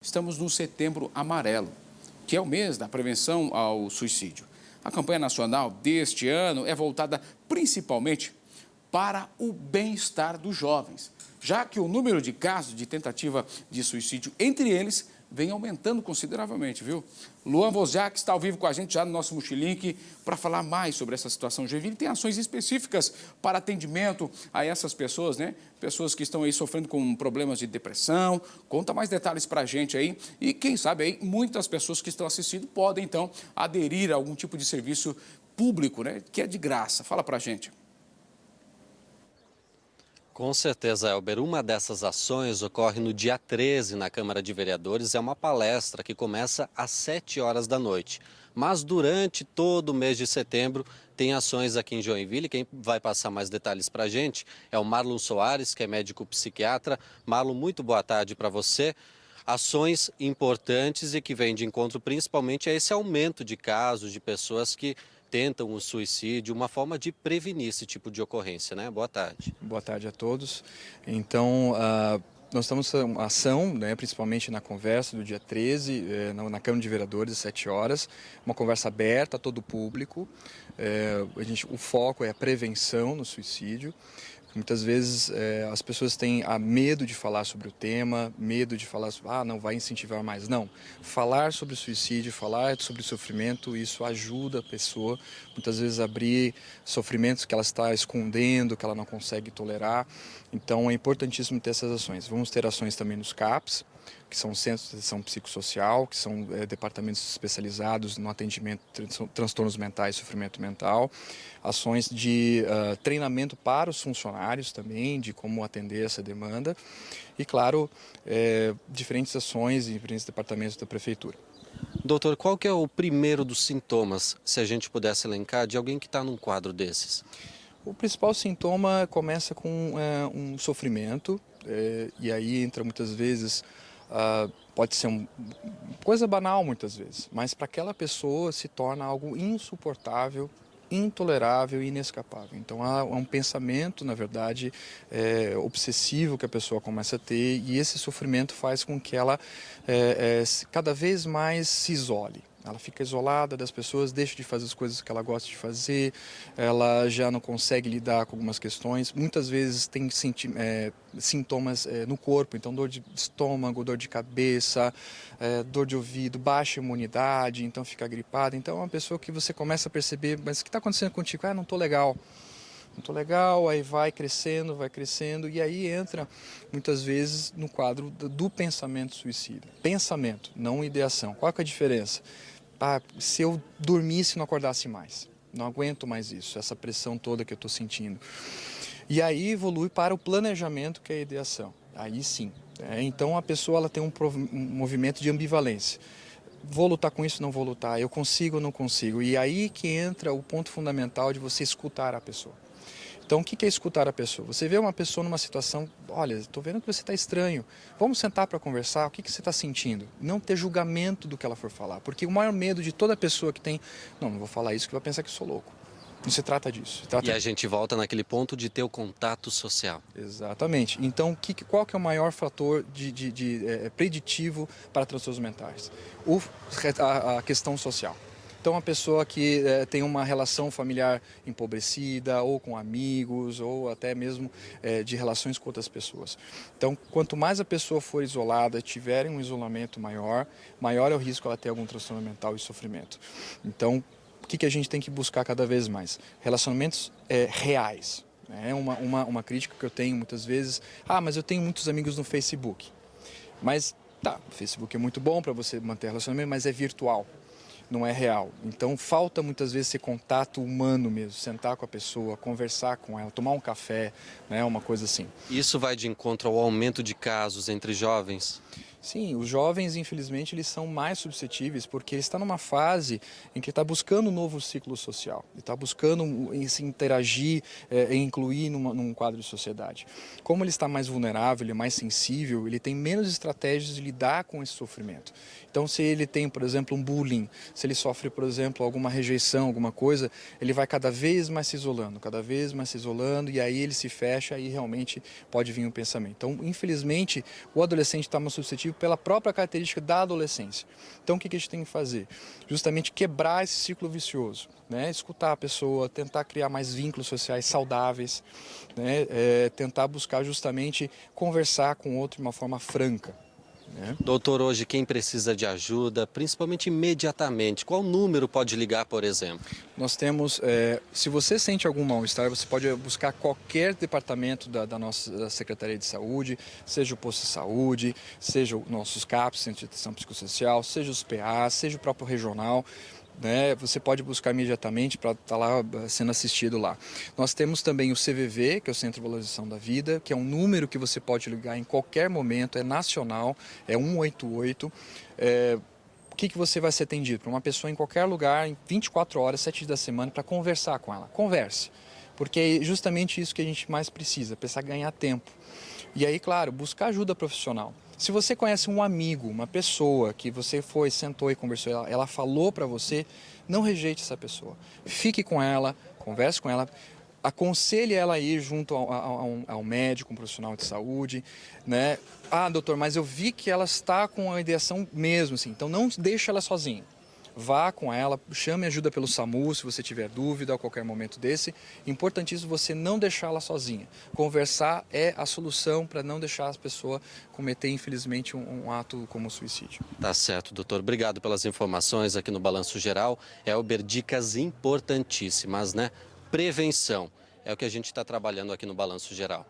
Estamos no Setembro Amarelo, que é o mês da prevenção ao suicídio. A campanha nacional deste ano é voltada principalmente para o bem-estar dos jovens, já que o número de casos de tentativa de suicídio entre eles vem aumentando consideravelmente, viu? Luan Wozniak está ao vivo com a gente já no nosso Multilink para falar mais sobre essa situação. Joinville tem ações específicas para atendimento a essas pessoas, né? Pessoas que estão aí sofrendo com problemas de depressão. Conta mais detalhes para a gente aí. E quem sabe aí, muitas pessoas que estão assistindo podem então aderir a algum tipo de serviço público, né? Que é de graça. Fala para a gente. Com certeza, Elber. Uma dessas ações ocorre no dia 13 na Câmara de Vereadores. É uma palestra que começa às 7 horas da noite. Mas durante todo o mês de setembro tem ações aqui em Joinville. Quem vai passar mais detalhes para a gente é o Marlon Soares, que é médico psiquiatra. Marlon, muito boa tarde para você. Ações importantes e que vêm de encontro principalmente a esse aumento de casos de pessoas que tentam o suicídio, uma forma de prevenir esse tipo de ocorrência, né? Boa tarde. Boa tarde a todos. Então, nós estamos em uma ação, né, principalmente na conversa do dia 13, na Câmara de Vereadores, às 7 horas, uma conversa aberta a todo o público. O foco é a prevenção no suicídio. Muitas vezes as pessoas têm medo de falar sobre o tema, medo de falar sobre, não vai incentivar mais. Não, falar sobre o suicídio, falar sobre o sofrimento, isso ajuda a pessoa, muitas vezes, a abrir sofrimentos que ela está escondendo, que ela não consegue tolerar. Então é importantíssimo ter essas ações. Vamos ter ações também nos CAPs, que são centros de atenção psicossocial, que são departamentos especializados no atendimento de transtornos mentais e sofrimento mental, ações de treinamento para os funcionários também, de como atender essa demanda, e, claro, diferentes ações em diferentes departamentos da Prefeitura. Doutor, qual que é o primeiro dos sintomas, se a gente pudesse elencar, de alguém que está num quadro desses? O principal sintoma começa com um sofrimento, e aí entra muitas vezes... pode ser uma coisa banal muitas vezes, mas para aquela pessoa se torna algo insuportável, intolerável e inescapável. Então há um pensamento, na verdade, obsessivo que a pessoa começa a ter, e esse sofrimento faz com que ela cada vez mais se isole. Ela fica isolada das pessoas, deixa de fazer as coisas que ela gosta de fazer, ela já não consegue lidar com algumas questões. Muitas vezes tem sintomas no corpo, então dor de estômago, dor de cabeça, dor de ouvido, baixa imunidade, então fica gripada. Então é uma pessoa que você começa a perceber, mas o que está acontecendo contigo? Não estou legal. Não estou legal, aí vai crescendo, e aí entra muitas vezes no quadro do pensamento suicida. Pensamento, não ideação. Qual que é a diferença? Se eu dormisse e não acordasse mais, não aguento mais isso, essa pressão toda que eu estou sentindo. E aí evolui para o planejamento, que é a ideação. Aí sim. Então a pessoa ela tem um movimento de ambivalência. Vou lutar com isso, não vou lutar, eu consigo ou não consigo. E aí que entra o ponto fundamental de você escutar a pessoa. Então, o que é escutar a pessoa? Você vê uma pessoa numa situação, olha, estou vendo que você está estranho, vamos sentar para conversar, o que você está sentindo? Não ter julgamento do que ela for falar, porque o maior medo de toda pessoa que tem, não vou falar isso que vai pensar que eu sou louco. Não se trata disso. E a gente volta naquele ponto de ter o contato social. Exatamente. Então, qual que é o maior fator preditivo para transtornos mentais? A questão social. Então, uma pessoa que tem uma relação familiar empobrecida, ou com amigos, ou até mesmo de relações com outras pessoas. Então, quanto mais a pessoa for isolada, tiver um isolamento maior é o risco ela ter algum transtorno mental e sofrimento. Então, o que a gente tem que buscar cada vez mais? Relacionamentos reais. É uma crítica que eu tenho muitas vezes. Mas eu tenho muitos amigos no Facebook. Mas, o Facebook é muito bom para você manter relacionamento, mas é virtual. Não é real. Então falta muitas vezes esse contato humano mesmo, sentar com a pessoa, conversar com ela, tomar um café, né, uma coisa assim. Isso vai de encontro ao aumento de casos entre jovens? Sim, os jovens, infelizmente, eles são mais suscetíveis porque ele está numa fase em que ele está buscando um novo ciclo social, ele está buscando se interagir e incluir num quadro de sociedade. Como ele está mais vulnerável, ele é mais sensível, ele tem menos estratégias de lidar com esse sofrimento. Então, se ele tem, por exemplo, um bullying, se ele sofre, por exemplo, alguma rejeição, alguma coisa, ele vai cada vez mais se isolando, e aí ele se fecha e realmente pode vir um pensamento. Então, infelizmente, o adolescente está mais suscetível suicídio pela própria característica da adolescência. Então, o que a gente tem que fazer? Justamente quebrar esse ciclo vicioso, né? Escutar a pessoa, tentar criar mais vínculos sociais saudáveis, né? Tentar buscar justamente conversar com o outro de uma forma franca. Doutor, hoje quem precisa de ajuda, principalmente imediatamente, qual número pode ligar, por exemplo? Nós temos, se você sente algum mal-estar, você pode buscar qualquer departamento da nossa Secretaria de Saúde, seja o posto de saúde, seja os nossos CAPs, Centro de Atenção Psicossocial, seja os PAs, seja o próprio regional. Né, você pode buscar imediatamente para estar lá sendo assistido lá. Nós temos também o CVV, que é o Centro de Valorização da Vida, que é um número que você pode ligar em qualquer momento, é nacional, é 188. O que você vai ser atendido? Para uma pessoa em qualquer lugar, em 24 horas, 7 dias da semana, para conversar com ela. Converse, porque é justamente isso que a gente mais precisa, precisar ganhar tempo. E aí, claro, buscar ajuda profissional. Se você conhece um amigo, uma pessoa que você foi, sentou e conversou, ela falou para você, não rejeite essa pessoa. Fique com ela, converse com ela, aconselhe ela a ir junto ao médico, um profissional de saúde, né? Ah, doutor, mas eu vi que ela está com a ideação mesmo, assim, então não deixe ela sozinha. Vá com ela, chame ajuda pelo SAMU se você tiver dúvida a qualquer momento desse. Importantíssimo você não deixá-la sozinha. Conversar é a solução para não deixar a pessoa cometer, infelizmente, um ato como o suicídio. Tá certo, doutor. Obrigado pelas informações aqui no Balanço Geral. Elber, dicas importantíssimas, né? Prevenção é o que a gente está trabalhando aqui no Balanço Geral.